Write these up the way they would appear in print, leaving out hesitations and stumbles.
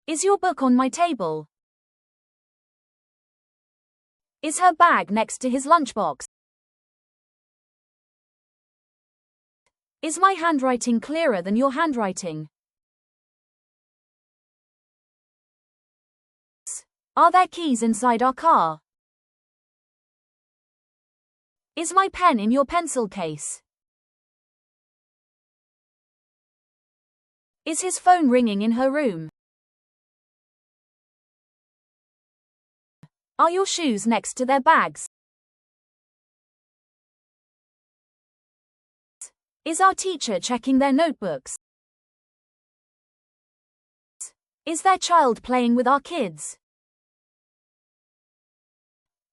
Is your book on my table? Is her bag next to his lunchbox? Is my handwriting clearer than your handwriting? Are there keys inside our car? Is my pen in your pencil case? Is his phone ringing in her room? Are your shoes next to their bags? Is our teacher checking their notebooks? Is their child playing with our kids?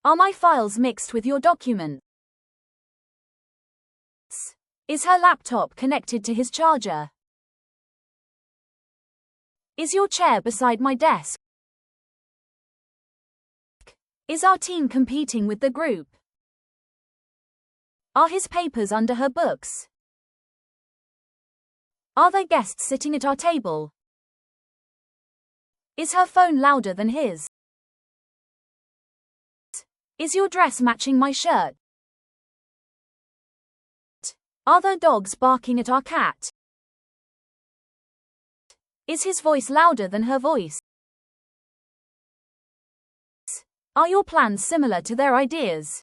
Are my files mixed with your documents? Is her laptop connected to his charger? Is your chair beside my desk? Is our team competing with the group? Are his papers under her books? Are there guests sitting at our table? Is her phone louder than his? Is your dress matching my shirt? Are there dogs barking at our cat? Is his voice louder than her voice? Are your plans similar to their ideas?